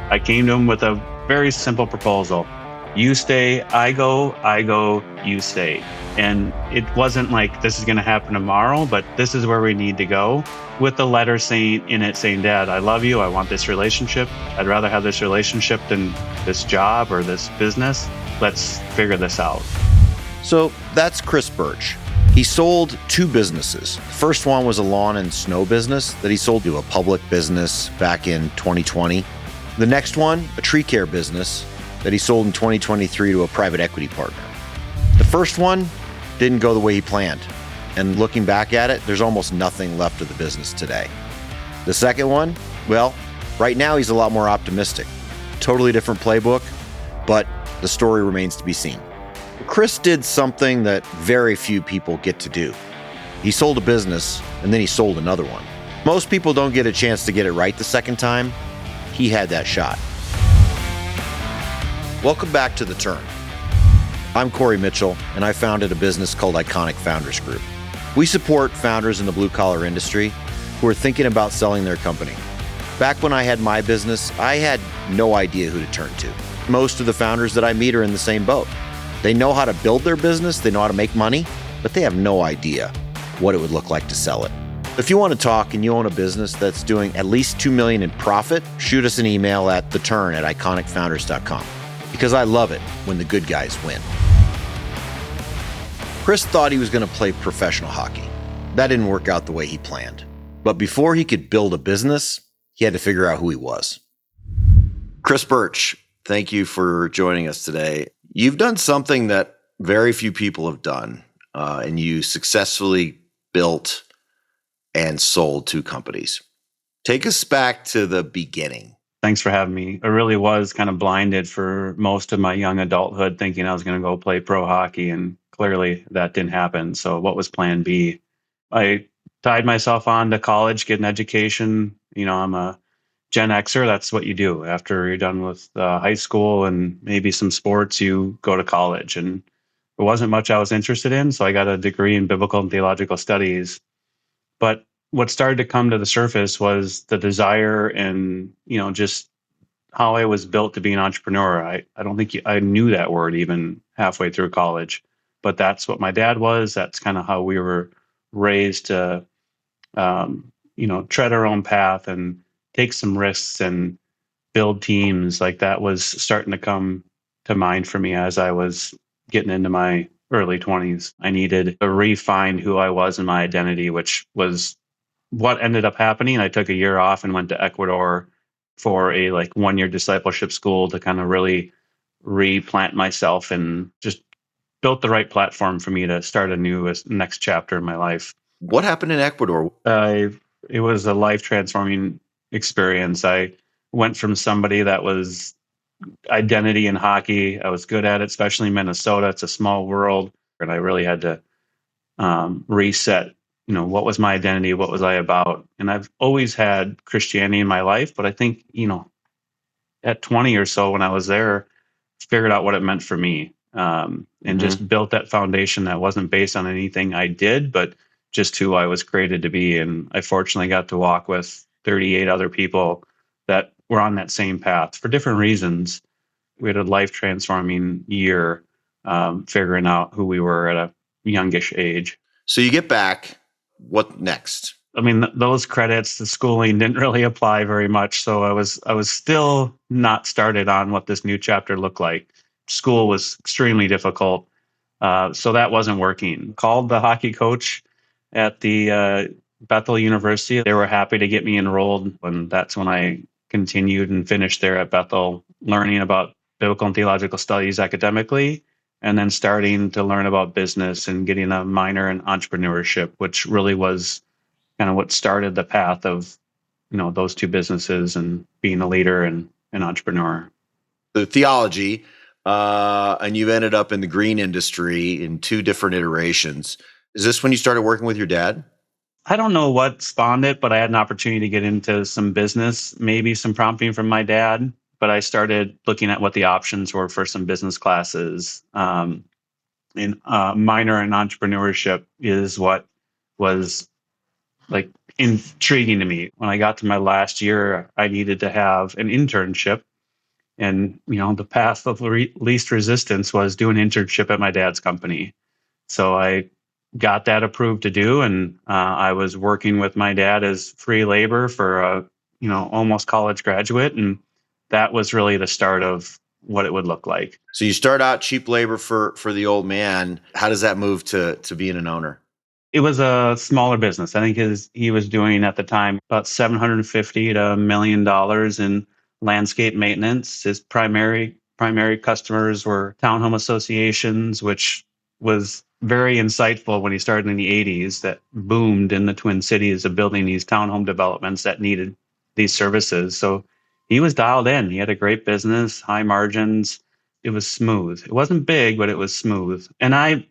I came to him with a very simple proposal. You stay, I go, you stay. And it wasn't like this is going to happen tomorrow, but this is where we need to go, with the letter saying in it saying, Dad, I love you. I want this relationship. I'd rather have this relationship than this job or this business. Let's figure this out. So that's Kris Birch. He sold 2 businesses. The first one was a lawn and snow business that he sold to a public business back in 2020. The next one, a tree care business that he sold in 2023 to a private equity partner. The first one didn't go the way he planned. And looking back at it, there's almost nothing left of the business today. The second one, well, right now he's a lot more optimistic. Totally different playbook, but the story remains to be seen. Kris did something that very few people get to do. He sold a business and then he sold another one. Most people don't get a chance to get it right the second time. He had that shot. Welcome back to The Turn. I'm Corey Mitchell, and I founded a business called Iconic Founders Group. We support founders in the blue-collar industry who are thinking about selling their company. Back when I had my business, I had no idea who to turn to. Most of the founders that I meet are in the same boat. They know how to build their business, they know how to make money, but they have no idea what it would look like to sell it. If you want to talk and you own a business that's doing at least $2 million in profit, shoot us an email at theturn@iconicfounders.com, because I love it when the good guys win. Kris thought he was going to play professional hockey. That didn't work out the way he planned. But before he could build a business, he had to figure out who he was. Kris Birch, thank you for joining us today. You've done something that very few people have done, and you successfully built and sold 2 companies. Take us back to the beginning. Thanks for having me. I really was kind of blinded for most of my young adulthood, thinking I was going to go play pro hockey, and clearly that didn't happen. So what was plan B? I tied myself on to college, get an education. I'm a Gen Xer. That's what you do. After you're done with high school and maybe some sports, you go to college. And there wasn't much I was interested in, so I got a degree in biblical and theological studies. But what started to come to the surface was the desire and, just how I was built to be an entrepreneur. I don't think I knew that word even halfway through college, but that's what my dad was. That's kind of how we were raised to, tread our own path and take some risks and build teams. Like, that was starting to come to mind for me as I was getting into my early 20s. I needed to refine who I was and my identity, which was what ended up happening. I took a year off and went to Ecuador for a 1-year discipleship school to kind of really replant myself, and just built the right platform for me to start a new next chapter in my life. What happened in Ecuador? It was a life transforming experience. I went from somebody that was identity in hockey. I was good at it, especially in Minnesota. It's a small world. And I really had to reset, what was my identity? What was I about? And I've always had Christianity in my life, but I think, at 20 or so when I was there, figured out what it meant for me, and just built that foundation that wasn't based on anything I did, but just who I was created to be. And I fortunately got to walk with 38 other people that were on that same path for different reasons. We had a life transforming year, figuring out who we were at a youngish age. So you get back, what next? I mean, those credits, the schooling didn't really apply very much. So I was still not started on what this new chapter looked like. School was extremely difficult. So that wasn't working. Called the hockey coach at the Bethel University. They were happy to get me enrolled. And that's when I continued and finished there at Bethel, learning about biblical and theological studies academically, and then starting to learn about business and getting a minor in entrepreneurship, which really was kind of what started the path of, those 2 businesses and being a leader and an entrepreneur. The theology, and you've ended up in the green industry in 2 different iterations. Is this when you started working with your dad? I don't know what spawned it, but I had an opportunity to get into some business, maybe some prompting from my dad. But I started looking at what the options were for some business classes. And minor in entrepreneurship is what was intriguing to me. When I got to my last year, I needed to have an internship. And, the path of least resistance was do an internship at my dad's company. So I got that approved to do. And I was working with my dad as free labor for a, almost college graduate. And that was really the start of what it would look like. So you start out cheap labor for the old man. How does that move to being an owner? It was a smaller business. I think he was doing at the time about 750 to $1 million in landscape maintenance. His primary customers were townhome associations, which was very insightful when he started in the 80s, that boomed in the Twin Cities of building these townhome developments that needed these services. So he was dialed in. He had a great business, high margins. It was smooth. It wasn't big, but it was smooth. And I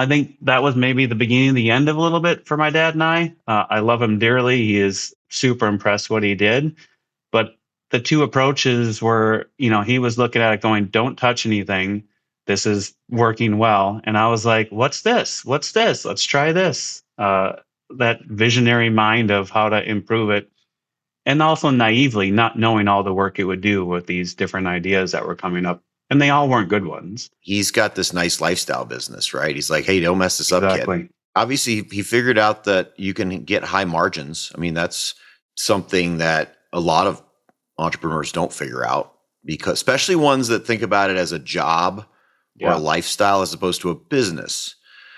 think that was maybe the beginning of the end of a little bit for my dad and I. I love him dearly. He is super impressed what he did. But the two approaches were, he was looking at it going, don't touch anything. This is working well. And I was like, what's this? What's this? Let's try this. That visionary mind of how to improve it. And also naively not knowing all the work it would do with these different ideas that were coming up. And they all weren't good ones. He's got this nice lifestyle business, right? He's like, hey, don't mess this up, kid. Exactly. Obviously, he figured out that you can get high margins. I mean, that's something that a lot of entrepreneurs don't figure out, because especially ones that think about it as a job or a lifestyle as opposed to a business.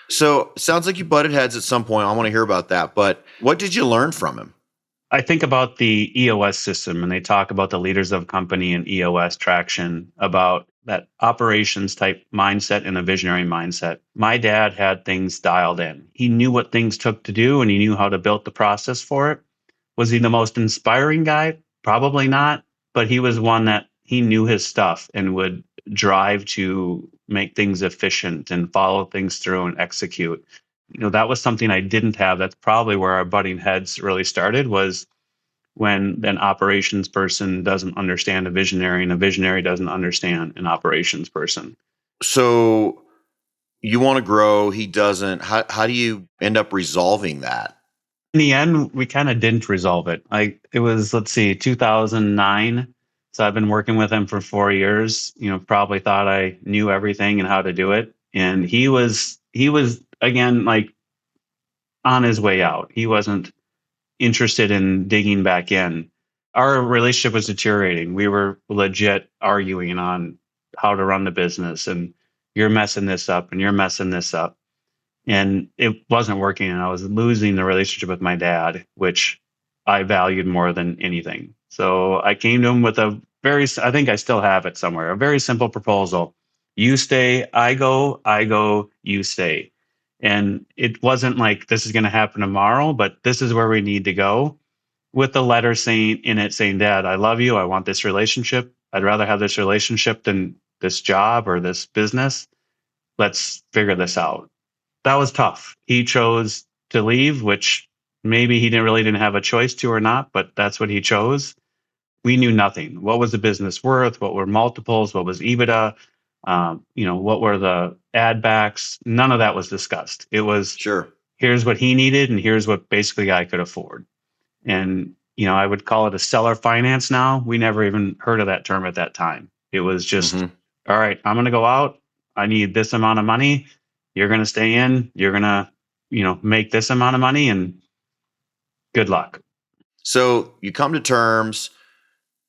So it sounds like you butted heads at some point. I want to hear about that. But what did you learn from him? I think about the EOS system, and they talk about the leaders of company and EOS traction, about that operations type mindset and a visionary mindset. My dad had things dialed in. He knew what things took to do, and he knew how to build the process for it. Was he the most inspiring guy? Probably not, but he was one that he knew his stuff and would drive to make things efficient and follow things through and execute. That was something I didn't have. That's probably where our butting heads really started, was when an operations person doesn't understand a visionary and a visionary doesn't understand an operations person. So you want to grow, he doesn't. How do you end up resolving that? In the end, we kind of didn't resolve it. It was, let's see, 2009. So I've been working with him for 4 years. Probably thought I knew everything and how to do it. And he was again, like, on his way out. He wasn't interested in digging back in. Our relationship was deteriorating. We were legit arguing on how to run the business, and you're messing this up and you're messing this up. And it wasn't working. And I was losing the relationship with my dad, which I valued more than anything. So I came to him with I think I still have it somewhere, a very simple proposal. You stay, I go, you stay. And it wasn't like this is going to happen tomorrow, but this is where we need to go, with the letter saying Dad, I love you. I want this relationship. I'd rather have this relationship than this job or this business. Let's figure this out. That was tough. He chose to leave, which maybe he didn't have a choice to or not, but that's what he chose. We knew nothing. What was the business worth? What were multiples? What was EBITDA? What were the ad backs? None of that was discussed. It was, Sure, here's what he needed, and here's what basically I could afford. And, I would call it a seller finance now. We never even heard of that term at that time. It was just, all right, I'm going to go out. I need this amount of money. You're going to stay in. You're going to, make this amount of money, and good luck. So you come to terms.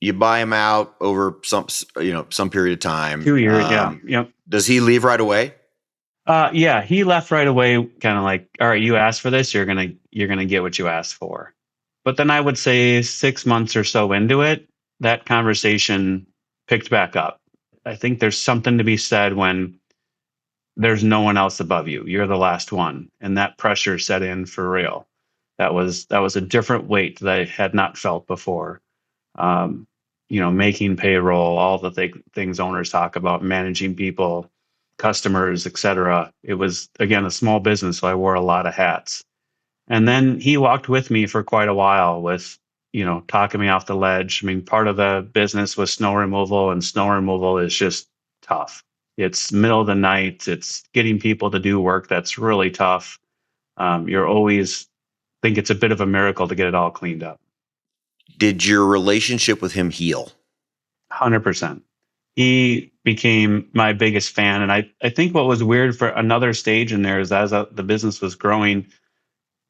You buy him out over some period of time. 2 years, yeah. Yep. Does he leave right away? Yeah, he left right away, kind of like, all right, you asked for this, you're gonna get what you asked for. But then I would say 6 months or so into it, that conversation picked back up. I think there's something to be said when there's no one else above you. You're the last one, and that pressure set in for real. That was a different weight that I had not felt before. Um, making payroll, all the things owners talk about, managing people, customers, etc. It was, again, a small business, so I wore a lot of hats. And then he walked with me for quite a while with, talking me off the ledge. I mean, part of the business was snow removal, and snow removal is just tough. It's middle of the night. It's getting people to do work that's really tough. You're always think it's a bit of a miracle to get it all cleaned up. Did your relationship with him heal? 100%. He became my biggest fan. And I think what was weird for another stage in there is as the business was growing,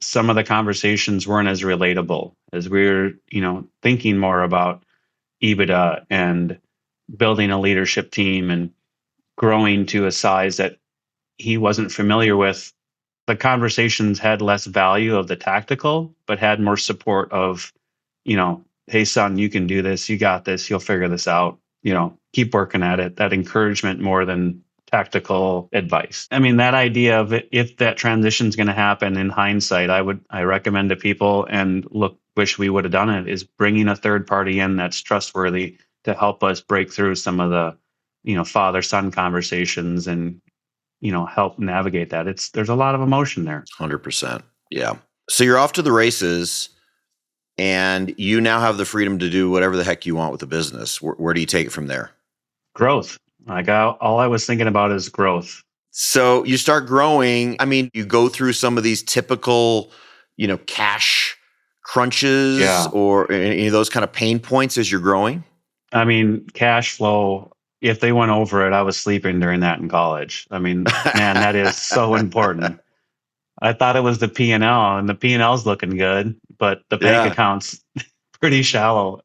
some of the conversations weren't as relatable as we were, thinking more about EBITDA and building a leadership team and growing to a size that he wasn't familiar with. The conversations had less value of the tactical, but had more support of, hey son, you can do this, you got this, you'll figure this out, keep working at it. That encouragement more than tactical advice. I mean, that idea of if that transition is going to happen in hindsight, I recommend to people and wish we would have done it, is bringing a third party in that's trustworthy to help us break through some of the, father son conversations and help navigate that. There's a lot of emotion there. 100%. Yeah. So you're off to the races and you now have the freedom to do whatever the heck you want with the business. Where do you take it from there? Growth. All I was thinking about is growth. So you start growing. I mean, you go through some of these typical, cash crunches or any of those kind of pain points as you're growing. I mean, cash flow, if they went over it, I was sleeping during that in college. I mean, man, that is so important. I thought it was the P&L, and the P&L's looking good, but the bank account's pretty shallow.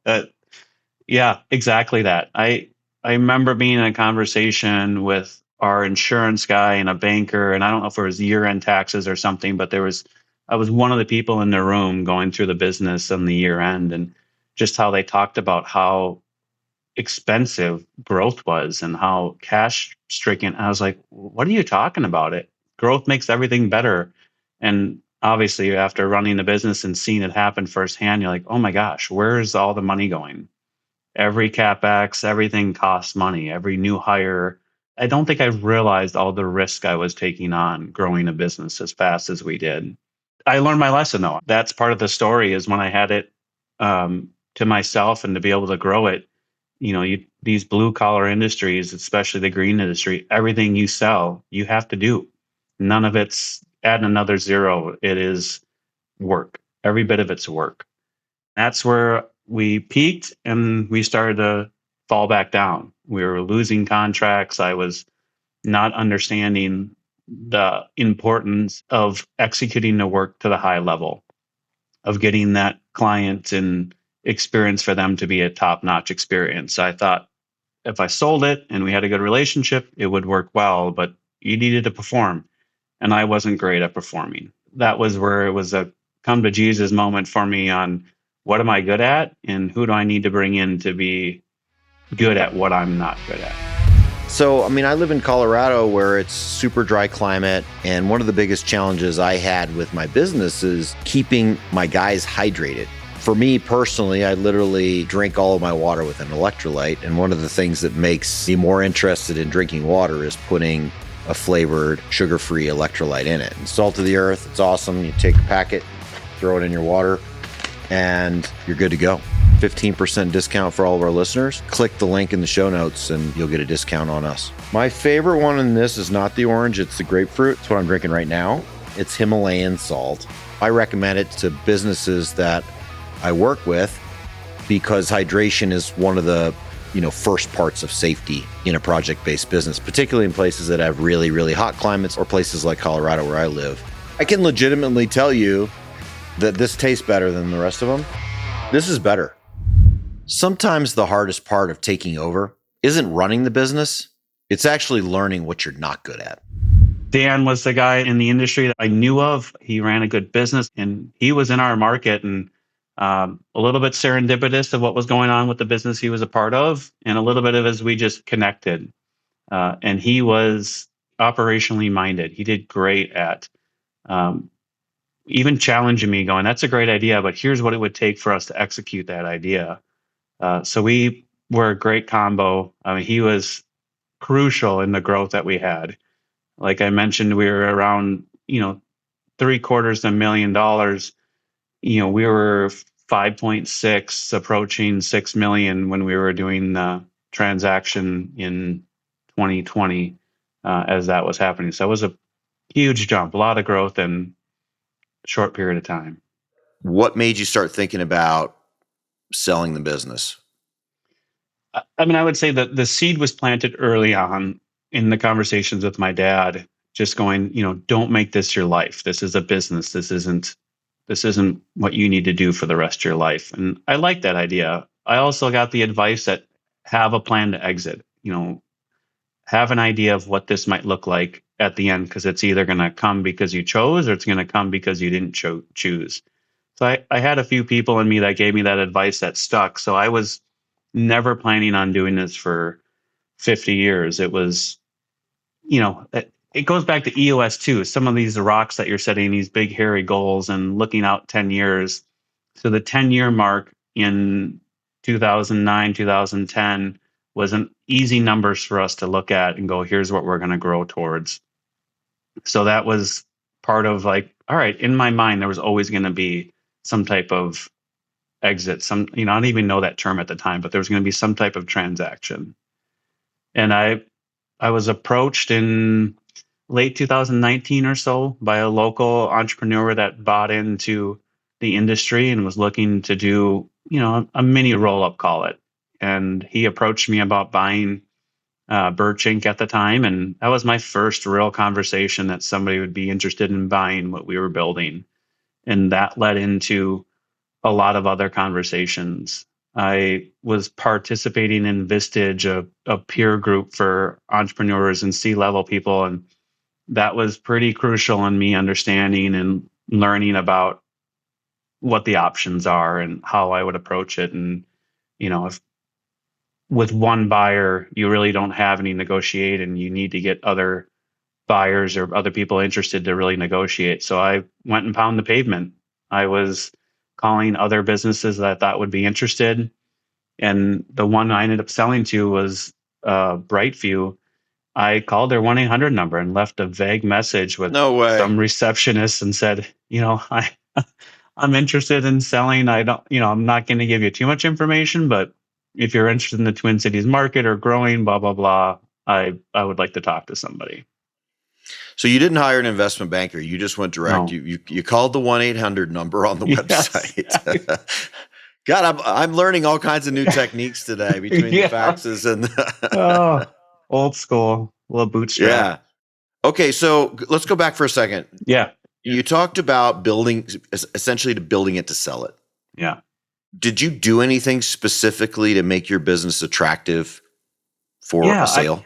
Yeah, exactly that. I remember being in a conversation with our insurance guy and a banker, and I don't know if it was year-end taxes or something, but I was one of the people in the room going through the business and the year end, and just how they talked about how expensive growth was and how cash stricken. I was like, what are you talking about? Growth makes everything better. And obviously after running the business and seeing it happen firsthand, you're like, oh my gosh, where's all the money going? Every CapEx, everything costs money, every new hire. I don't think I realized all the risk I was taking on growing a business as fast as we did. I learned my lesson though. That's part of the story, is when I had it to myself and to be able to grow it. These blue collar industries, especially the green industry, everything you sell, you have to do. None of it's adding another zero. It is work. Every bit of it's work. That's where we peaked and we started to fall back down. We were losing contracts. I was not understanding the importance of executing the work to the high level, of getting that client and experience for them to be a top-notch experience. I thought if I sold it and we had a good relationship, it would work well, but you needed to perform. And I wasn't great at performing. That was where it was a come to Jesus moment for me on what am I good at and who do I need to bring in to be good at what I'm not good at. So, I mean, I live in Colorado where it's super dry climate. And one of the biggest challenges I had with my business is keeping my guys hydrated. For me personally, I literally drink all of my water with an electrolyte. And one of the things that makes me more interested in drinking water is putting a flavored, sugar-free electrolyte in it. And salt of the earth, it's awesome. You take a packet, throw it in your water, and you're good to go. 15% discount for all of our listeners. Click the link in the show notes and you'll get a discount on us. My favorite one in this is not the orange, it's the grapefruit. It's what I'm drinking right now. It's Himalayan salt. I recommend it to businesses that I work with because hydration is one of the first parts of safety in a project-based business, particularly in places that have really, really hot climates or places like Colorado where I live. I can legitimately tell you that this tastes better than the rest of them. This is better. Sometimes the hardest part of taking over isn't running the business. It's actually learning what you're not good at. Dan was the guy in the industry that I knew of. He ran a good business and he was in our market, and a little bit serendipitous of what was going on with the business he was a part of, and a little bit of as we just connected. And he was operationally minded. He did great at even challenging me, going, that's a great idea, but here's what it would take for us to execute that idea. So we were a great combo. I mean, he was crucial in the growth that we had. Like I mentioned, we were around, $750,000. We were 5.6, approaching 6 million when we were doing the transaction in 2020 as that was happening. So it was a huge jump, a lot of growth in a short period of time. What made you start thinking about selling the business? I mean, I would say that the seed was planted early on in the conversations with my dad, just going, don't make this your life. This is a business. This isn't what you need to do for the rest of your life. And I like that idea. I also got the advice that have a plan to exit, have an idea of what this might look like at the end, because it's either going to come because you chose or it's going to come because you didn't choose. So I had a few people in me that gave me that advice that stuck. So I was never planning on doing this for 50 years. It was, it goes back to EOS too. Some of these rocks that you're setting these big, hairy goals and looking out 10 years. So the 10-year mark in 2009, 2010 was an easy numbers for us to look at and go, here's what we're going to grow towards. So that was part of like, all right, in my mind, there was always going to be some type of exit. I didn't even know that term at the time, but there was going to be some type of transaction. And I was approached in late 2019 or so by a local entrepreneur that bought into the industry and was looking to do, a mini roll up, call it. And he approached me about buying Birch Inc. at the time. And that was my first real conversation that somebody would be interested in buying what we were building. And that led into a lot of other conversations. I was participating in Vistage, a peer group for entrepreneurs and C-level people. And that was pretty crucial in me understanding and learning about what the options are and how I would approach it. And, if with one buyer, you really don't have any negotiate and you need to get other buyers or other people interested to really negotiate. So I went and pounded the pavement. I was calling other businesses that I thought would be interested. And the one I ended up selling to was BrightView. I called their 1-800 number and left a vague message with No way. some receptionist and said, I'm interested in selling. I don't, I'm not going to give you too much information, but if you're interested in the Twin Cities market or growing, blah, blah, blah, I would like to talk to somebody. So you didn't hire an investment banker. You just went direct. No. You called the 1-800 number on the website. God, I'm learning all kinds of new techniques today between the faxes and old school, a little bootstrap. Yeah. Okay, so let's go back for a second. Yeah. You talked about building it to sell it. Yeah. Did you do anything specifically to make your business attractive for a sale?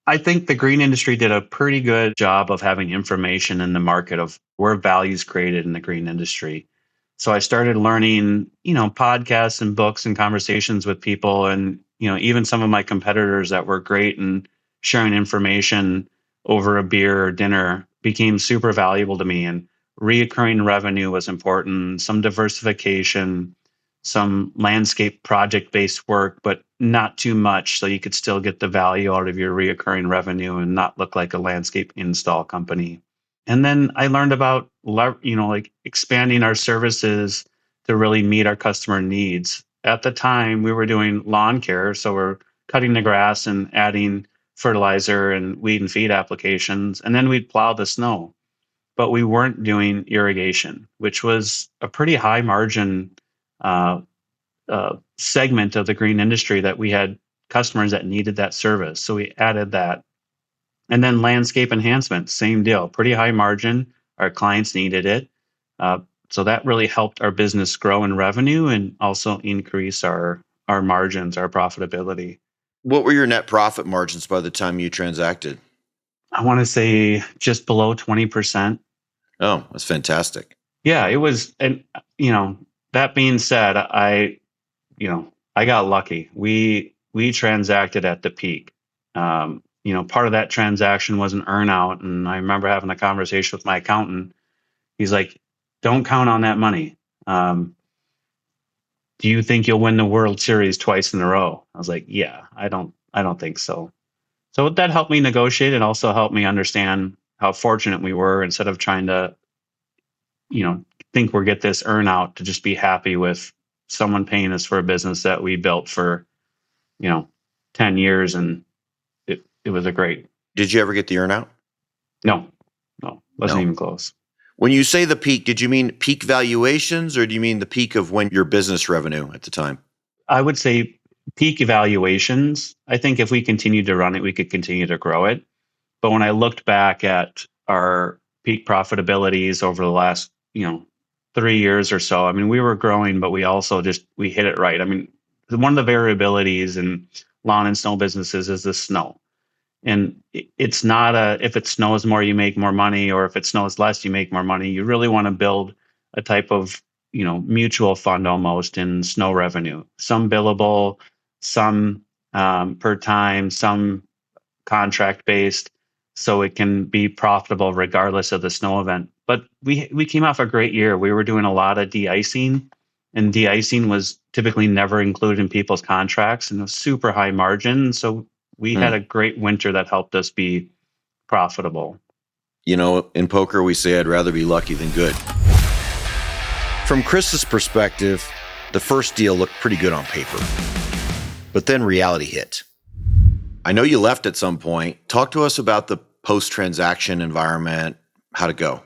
I think the green industry did a pretty good job of having information in the market of where value is created in the green industry. So I started learning, podcasts and books and conversations with people and, even some of my competitors that were great and sharing information over a beer or dinner became super valuable to me. And reoccurring revenue was important, some diversification, some landscape project-based work, but not too much, so you could still get the value out of your reoccurring revenue and not look like a landscape install company. And then I learned about, like expanding our services to really meet our customer needs. At the time, we were doing lawn care, so we're cutting the grass and adding fertilizer and weed and feed applications, and then we'd plow the snow. But we weren't doing irrigation, which was a pretty high margin segment of the green industry that we had customers that needed that service. So we added that. And then landscape enhancement, same deal, pretty high margin. Our clients needed it. So that really helped our business grow in revenue and also increase our margins, our profitability. What were your net profit margins by the time you transacted? I want to say just below 20%. Oh, that's fantastic. Yeah, it was. And, that being said, I got lucky. We transacted at the peak. Part of that transaction was an earnout, and I remember having a conversation with my accountant. He's like, "Don't count on that money. Do you think you'll win the World Series twice in a row?" I was like, "Yeah, I don't think so." So that helped me negotiate and also helped me understand how fortunate we were instead of trying to, think we'll get this earnout, to just be happy with someone paying us for a business that we built for, 10 years. And it was a great. Did you ever get the earnout? No, wasn't even close. When you say the peak, did you mean peak valuations or do you mean the peak of when your business revenue at the time? I would say peak evaluations. I think if we continued to run it, we could continue to grow it. But when I looked back at our peak profitabilities over the last, 3 years or so, I mean, we were growing, but we also we hit it right. I mean, one of the variabilities in lawn and snow businesses is the snow. And it's not if it snows more, you make more money, or if it snows less, you make more money. You really want to build a type of, mutual fund almost in snow revenue. Some billable, some per time, some contract based, so it can be profitable regardless of the snow event. But we came off a great year. We were doing a lot of de-icing, and de-icing was typically never included in people's contracts, and it was super high margin. So we had a great winter that helped us be profitable. In poker, we say I'd rather be lucky than good. From Kris's perspective, the first deal looked pretty good on paper. But then reality hit. I know you left at some point. Talk to us about the post-transaction environment. How'd it go?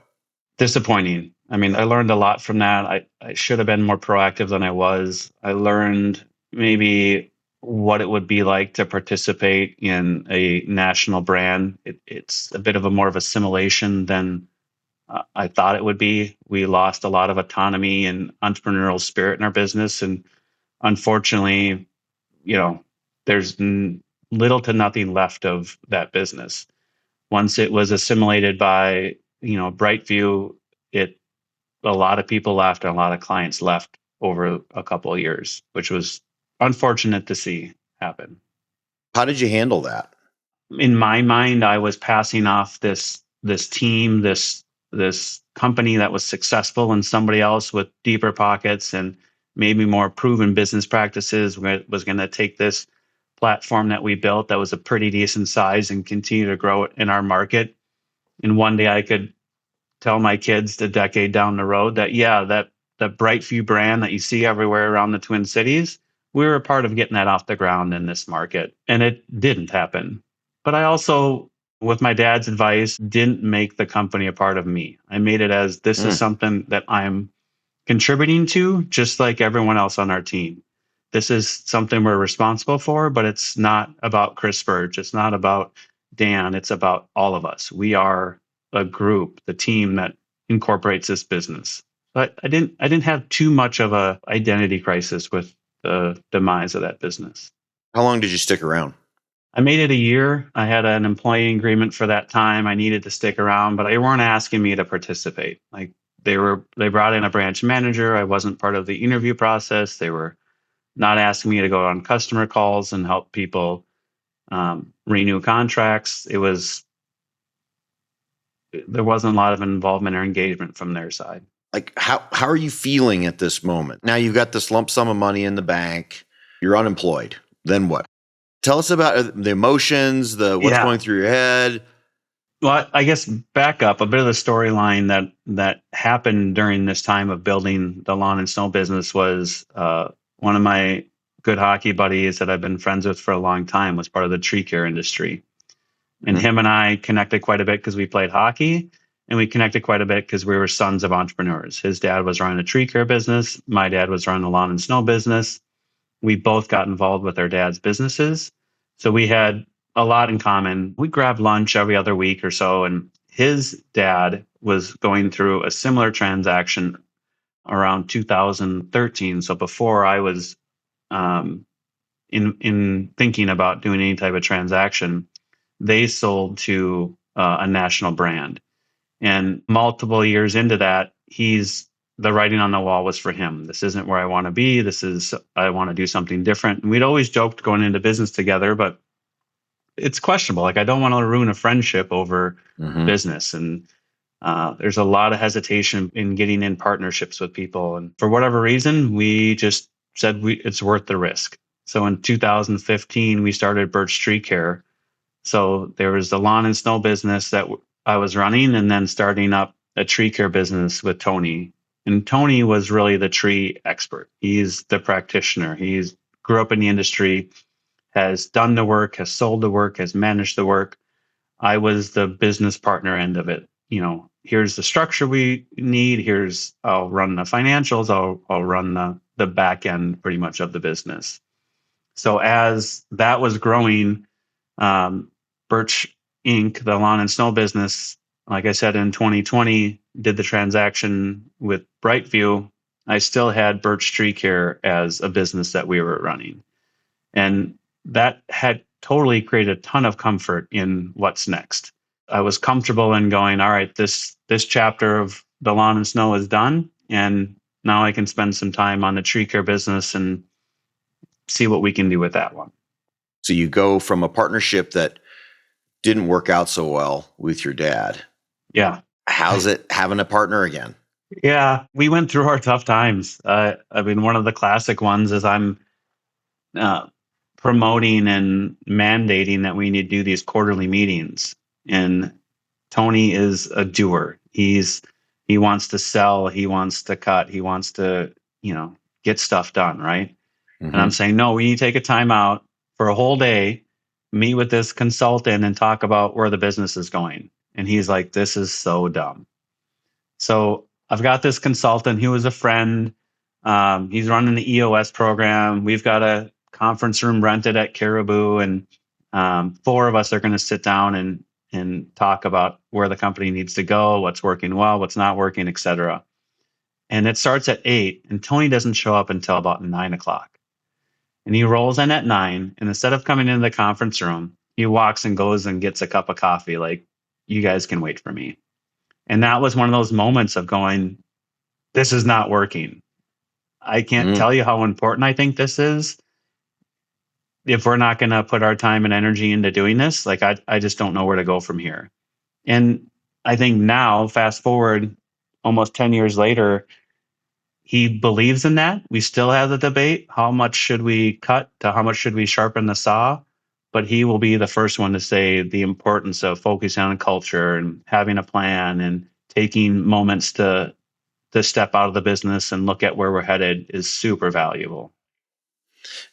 Disappointing. I mean, I learned a lot from that. I should have been more proactive than I was. I learned maybe what it would be like to participate in a national brand. It's a bit of a more of a simulation than I thought it would be. We lost a lot of autonomy and entrepreneurial spirit in our business. And unfortunately, there's little to nothing left of that business. Once it was assimilated by, BrightView, a lot of people left and a lot of clients left over a couple of years, which was unfortunate to see happen. How did you handle that? In my mind, I was passing off this team, this company that was successful, and somebody else with deeper pockets and maybe more proven business practices was going to take this platform that we built that was a pretty decent size and continue to grow it in our market. And one day I could tell my kids a decade down the road that, yeah, that the BrightView brand that you see everywhere around the Twin Cities, we were a part of getting that off the ground in this market. And it didn't happen. But I also, with my dad's advice, didn't make the company a part of me. I made it as this is something that I'm contributing to, just like everyone else on our team. This is something we're responsible for, but it's not about Kris Birch. It's not about Dan. It's about all of us. We are a group, the team that incorporates this business. But I didn't have too much of a identity crisis with the demise of that business. How long did you stick around? I made it a year. I had an employee agreement for that time. I needed to stick around, but they weren't asking me to participate. Like they brought in a branch manager. I wasn't part of the interview process. They were not asking me to go on customer calls and help people renew contracts. There wasn't a lot of involvement or engagement from their side. Like how are you feeling at this moment? Now you've got this lump sum of money in the bank. You're unemployed. Then what? Tell us about the emotions, what's going through your head. Well, I guess back up a bit of the storyline that happened during this time of building the lawn and snow business was one of my good hockey buddies that I've been friends with for a long time was part of the tree care industry. And him and I connected quite a bit because we played hockey, and we connected quite a bit because we were sons of entrepreneurs. His dad was running a tree care business. My dad was running a lawn and snow business. We both got involved with our dad's businesses. So we had a lot in common. We grabbed lunch every other week or so, and his dad was going through a similar transaction around 2013. So before I was in thinking about doing any type of transaction, they sold to a national brand. And multiple years into that, the writing on the wall was for him. This isn't where I want to be. I want to do something different. And we'd always joked going into business together, but it's questionable. Like I don't want to ruin a friendship over business. And there's a lot of hesitation in getting in partnerships with people. And for whatever reason, we just said it's worth the risk. So in 2015, we started Birch Tree Care. So there was the lawn and snow business that I was running, and then starting up a tree care business with Tony. And Tony was really the tree expert. He's the practitioner. He's grew up in the industry, has done the work, has sold the work, has managed the work. I was the business partner end of it. Here's the structure we need. I'll run the financials. I'll run the back end pretty much of the business. So as that was growing, Birch Inc., the lawn and snow business, like I said, in 2020, did the transaction with BrightView. I still had Birch Tree Care as a business that we were running. And that had totally created a ton of comfort in what's next. I was comfortable in going, all right, this chapter of the lawn and snow is done. And now I can spend some time on the tree care business and see what we can do with that one. So you go from a partnership that didn't work out so well with your dad. Yeah. How's it having a partner again? Yeah, we went through our tough times. I mean, one of the classic ones is I'm promoting and mandating that we need to do these quarterly meetings. And Tony is a doer. He wants to sell, he wants to cut, he wants to, get stuff done, right? And I'm saying, no, we need to take a time out for a whole day, meet with this consultant and talk about where the business is going. And he's like, this is so dumb. So I've got this consultant who is a friend. He's running the EOS program. We've got a conference room rented at Caribou, and four of us are going to sit down and talk about where the company needs to go, what's working well, what's not working, et cetera. And it starts at 8, and Tony doesn't show up until about 9 o'clock. And he rolls in at 9, and instead of coming into the conference room, he walks and goes and gets a cup of coffee. Like, you guys can wait for me. And that was one of those moments of going, this is not working. I can't tell you how important I think this is. If we're not going to put our time and energy into doing this, like I just don't know where to go from here. And I think now, fast forward almost 10 years later, he believes in that. We still have the debate. How much should we cut to how much should we sharpen the saw? But he will be the first one to say the importance of focusing on culture and having a plan and taking moments to step out of the business and look at where we're headed is super valuable.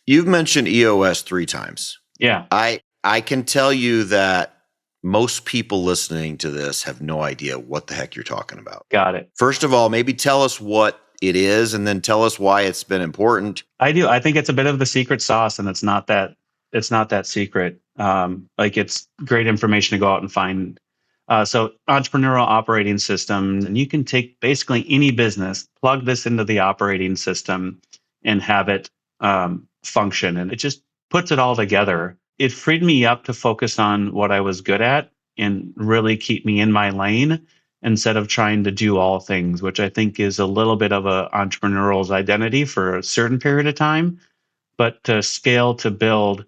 You've mentioned EOS 3 times. Yeah. I can tell you that most people listening to this have no idea what the heck you're talking about. Got it. First of all, maybe tell us what it is and then tell us why it's been important. I do. I think it's a bit of the secret sauce, and it's not that secret. Like, it's great information to go out and find. So entrepreneurial operating system, and you can take basically any business, plug this into the operating system and have it function. And it just puts it all together. It freed me up to focus on what I was good at and really keep me in my lane instead of trying to do all things, which I think is a little bit of an entrepreneurial's identity for a certain period of time. But to scale, to build,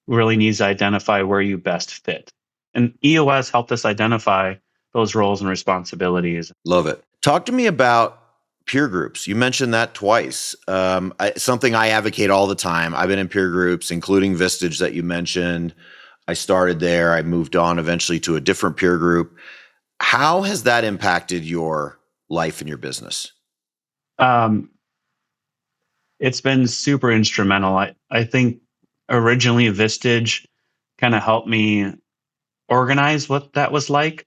really needs to identify where you best fit. And EOS helped us identify those roles and responsibilities. Love it. Talk to me about peer groups. You mentioned that twice. Something I advocate all the time. I've been in peer groups, including Vistage that you mentioned. I started there. I moved on eventually to a different peer group. How has that impacted your life and your business? It's been super instrumental. I think originally Vistage kind of helped me organize what that was like.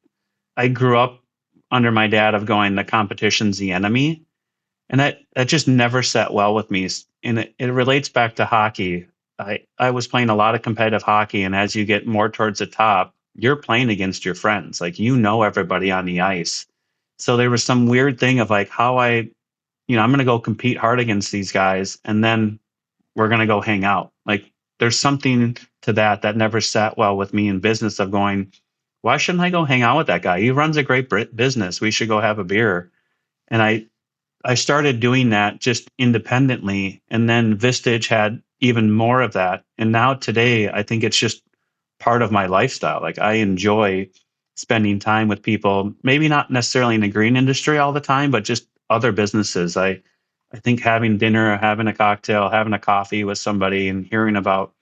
I grew up under my dad of going, the competition's the enemy. And that just never sat well with me. And it relates back to hockey. I was playing a lot of competitive hockey. And as you get more towards the top, you're playing against your friends. Like, everybody on the ice. So there was some weird thing of like how I'm going to go compete hard against these guys. And then we're going to go hang out. Like, there's something to that never sat well with me in business of going, why shouldn't I go hang out with that guy? He runs a great business. We should go have a beer. And I started doing that just independently. And then Vistage had even more of that. And now today, I think it's just part of my lifestyle. Like, I enjoy spending time with people, maybe not necessarily in the green industry all the time, but just other businesses. I think having dinner, having a cocktail, having a coffee with somebody and hearing about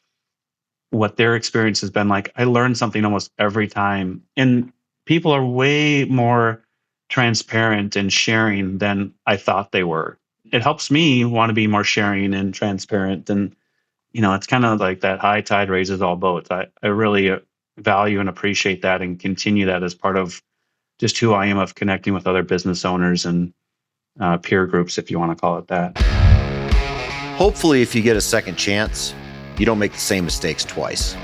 what their experience has been like, I learn something almost every time. And people are way more transparent and sharing than I thought they were. It helps me want to be more sharing and transparent. And, it's kind of like that high tide raises all boats. I really value and appreciate that and continue that as part of just who I am of connecting with other business owners and peer groups, if you want to call it that. Hopefully, if you get a second chance, you don't make the same mistakes twice.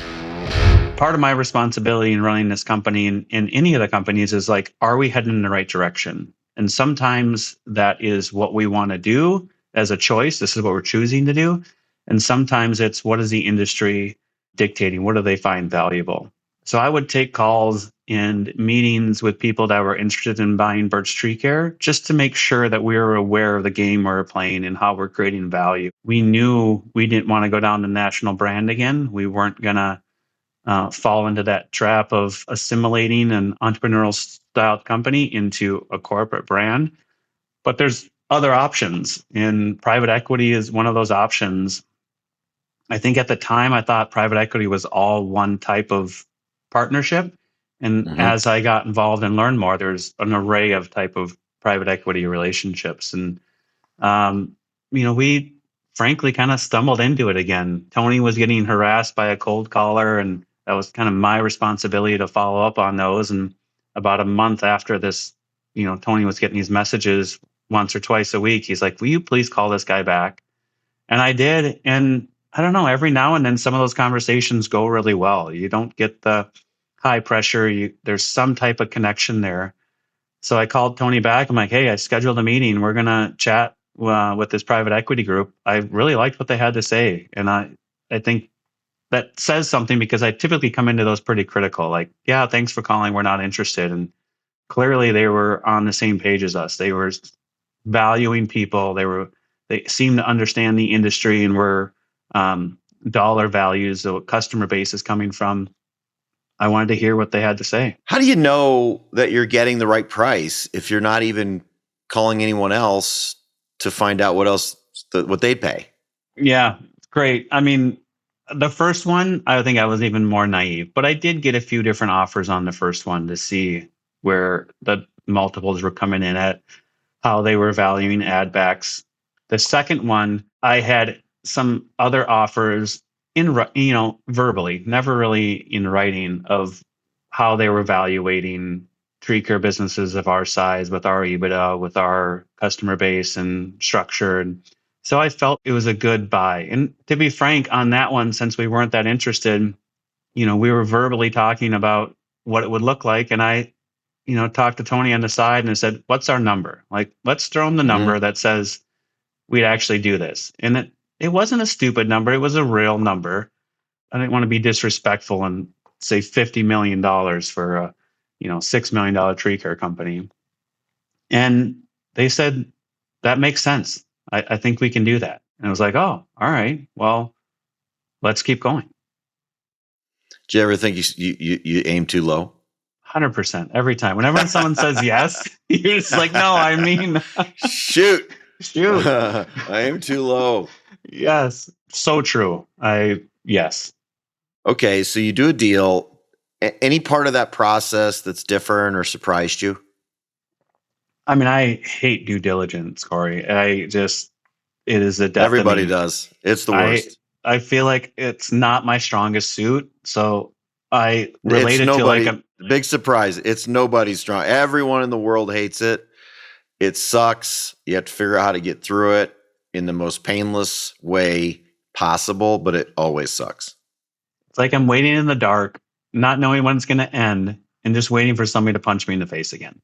Part of my responsibility in running this company and in any of the companies is like, are we heading in the right direction? And sometimes that is what we want to do as a choice. This is what we're choosing to do. And sometimes it's what is the industry dictating? What do they find valuable? So I would take calls and meetings with people that were interested in buying Birch Tree Care just to make sure that we were aware of the game we were playing and how we're creating value. We knew we didn't want to go down the national brand again. We weren't going to fall into that trap of assimilating an entrepreneurial style company into a corporate brand. But there's other options, and private equity is one of those options. I think at the time I thought private equity was all one type of partnership. And as I got involved and learned more, there's an array of type of private equity relationships. And we frankly kind of stumbled into it again. Tony was getting harassed by a cold caller, and that was kind of my responsibility to follow up on those. And about a month after this, Tony was getting these messages once or twice a week. He's like, "Will you please call this guy back?" And I did. And I don't know, every now and then some of those conversations go really well. You don't get the high pressure. There's some type of connection there. So I called Tony back. I'm like, "Hey, I scheduled a meeting. We're going to chat with this private equity group. I really liked what they had to say." And I think that says something, because I typically come into those pretty critical, like, "Yeah, thanks for calling. We're not interested." And clearly they were on the same page as us. They were valuing people. They seemed to understand the industry and where dollar values, the customer base is coming from. I wanted to hear what they had to say. How do you know that you're getting the right price if you're not even calling anyone else to find out what they'd pay? Yeah, it's great. I mean, the first one, I think I was even more naive, but I did get a few different offers on the first one to see where the multiples were coming in at, how they were valuing ad backs. The second one, I had some other offers verbally, never really in writing, of how they were evaluating tree care businesses of our size with our EBITDA, with our customer base and structure. And so I felt it was a good buy. And to be frank, on that one, since we weren't that interested, we were verbally talking about what it would look like. And I, talked to Tony on the side and I said, "What's our number? Like, let's throw him the number that says we'd actually do this." And it wasn't a stupid number. It was a real number. I didn't want to be disrespectful and say $50 million for a, $6 million tree care company. And they said, "That makes sense. I think we can do that." And I was like, "Oh, all right. Well, let's keep going." Do you ever think you aim too low? 100% every time. Whenever someone says yes, you're just like, "No, I mean, shoot. I aim too low." Yes, so true. Yes. Okay, so you do a deal. Any part of that process that's different or surprised you? I mean, I hate due diligence, Corey. It is a death. Everybody does. It's the worst. I feel like it's not my strongest suit. So I relate it to like a big surprise. It's nobody's strong. Everyone in the world hates it. It sucks. You have to figure out how to get through it in the most painless way possible, but it always sucks. It's like I'm waiting in the dark, not knowing when it's going to end, and just waiting for somebody to punch me in the face again.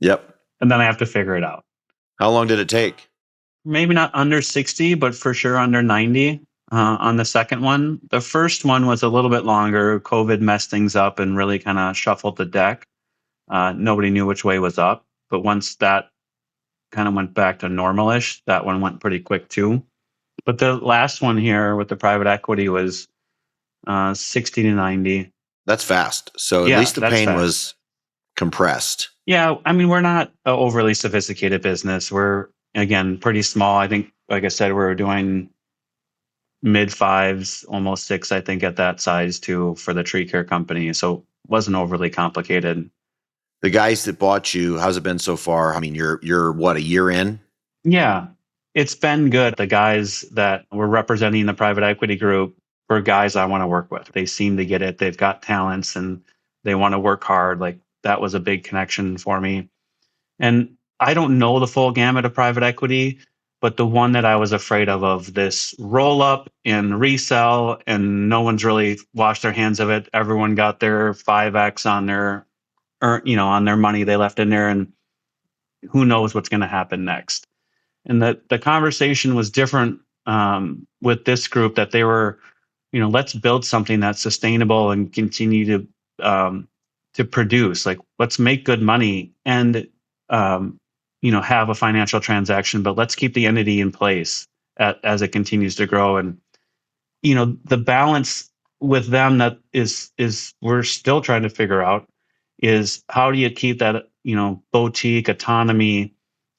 Yep. And then I have to figure it out. How long did it take? Maybe not under 60, but for sure under 90 on the second one. The first one was a little bit longer. COVID messed things up and really kind of shuffled the deck. Nobody knew which way was up. But once that kind of went back to normalish, that one went pretty quick too. But the last one here with the private equity was 60 to 90. That's fast. So at least the pain was compressed. Yeah. I mean, we're not an overly sophisticated business. We're, again, pretty small. I think, like I said, we're doing mid fives, almost six, I think, at that size too for the tree care company. So it wasn't overly complicated. The guys that bought you, how's it been so far? I mean, you're what, a year in? Yeah, it's been good. The guys that were representing the private equity group were guys I want to work with. They seem to get it. They've got talents and they want to work hard. Like, that was a big connection for me. And I don't know the full gamut of private equity, But the one that I was afraid of this roll up and resell, and no one's really washed their hands of it. Everyone got their 5X on their, or, on their money they left in there, and who knows what's going to happen next. And the conversation was different with this group, that they were, let's build something that's sustainable and continue to produce. Like, let's make good money and have a financial transaction, but let's keep the entity in place as it continues to grow. And the balance with them that is we're still trying to figure out is, how do you keep that boutique autonomy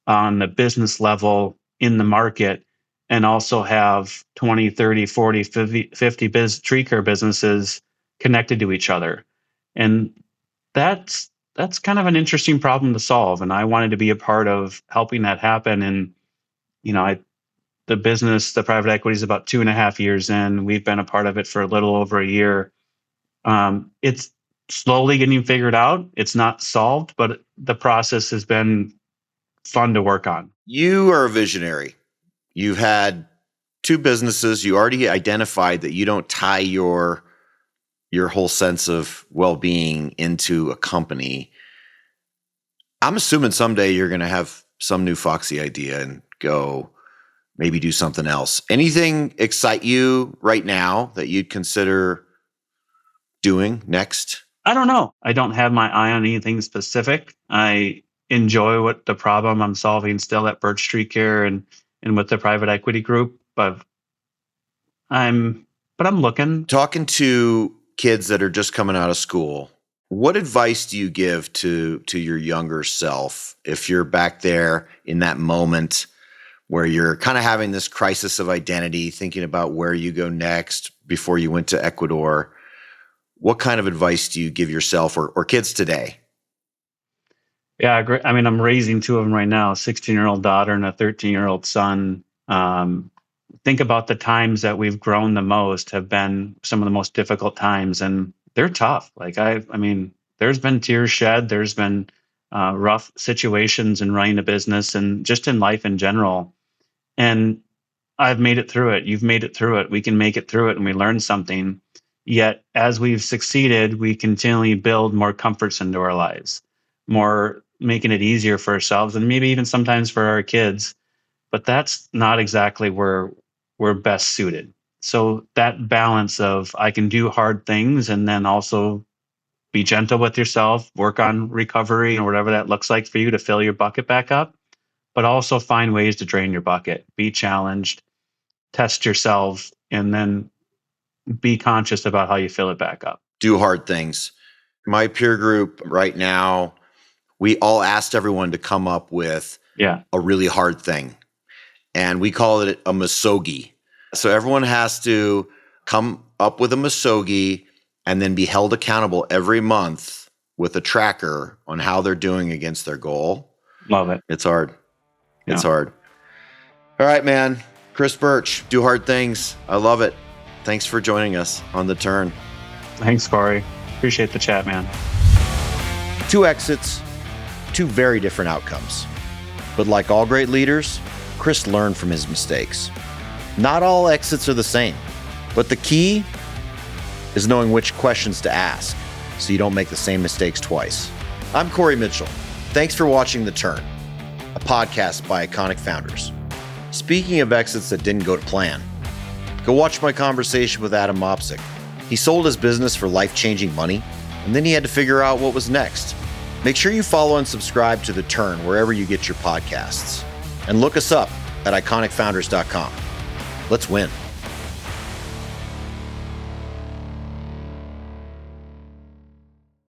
on the business level in the market, and also have 20, 30, 40, 50 tree care businesses connected to each other. And that's kind of an interesting problem to solve. And I wanted to be a part of helping that happen. And, the private equity is about 2.5 years in. We've been a part of it for a little over a year. It's slowly getting figured out. It's not solved, but the process has been fun to work on. You are a visionary. You've had 2 businesses. You already identified that you don't tie your whole sense of well-being into a company. I'm assuming someday you're going to have some new foxy idea and go maybe do something else. Anything excite you right now that you'd consider doing next? I don't know. I don't have my eye on anything specific. I enjoy what the problem I'm solving still at Birch Tree Care and with the private equity group, but I'm looking. Talking to kids that are just coming out of school, what advice do you give to your younger self if you're back there in that moment where you're kind of having this crisis of identity, thinking about where you go next before you went to Ecuador? What kind of advice do you give yourself or kids today? Yeah, great. I mean, I'm raising 2 of them right now, a 16-year-old daughter and a 13-year-old son. Think about the times that we've grown the most have been some of the most difficult times, and they're tough. Like I mean, there's been tears shed. There's been rough situations in running a business and just in life in general. And I've made it through it. You've made it through it. We can make it through it, and we learn something. Yet, as we've succeeded, we continually build more comforts into our lives, more making it easier for ourselves and maybe even sometimes for our kids. But that's not exactly where we're best suited. So that balance of, I can do hard things and then also be gentle with yourself, work on recovery or whatever that looks like for you to fill your bucket back up, but also find ways to drain your bucket, be challenged, test yourself, and then be conscious about how you fill it back up. Do hard things. My peer group right now, we all asked everyone to come up with a really hard thing. And we call it a misogi. So everyone has to come up with a misogi and then be held accountable every month with a tracker on how they're doing against their goal. Love it. It's hard. It's hard. All right, man. Kris Birch, do hard things. I love it. Thanks for joining us on The Turn. Thanks, Corey. Appreciate the chat, man. 2 exits, 2 very different outcomes. But like all great leaders, Kris learned from his mistakes. Not all exits are the same, but the key is knowing which questions to ask so you don't make the same mistakes twice. I'm Corey Mitchell. Thanks for watching The Turn, a podcast by iconic founders. Speaking of exits that didn't go to plan, go watch my conversation with Adam Mopsick. He sold his business for life-changing money, and then he had to figure out what was next. Make sure you follow and subscribe to The Turn wherever you get your podcasts. And look us up at iconicfounders.com. Let's win.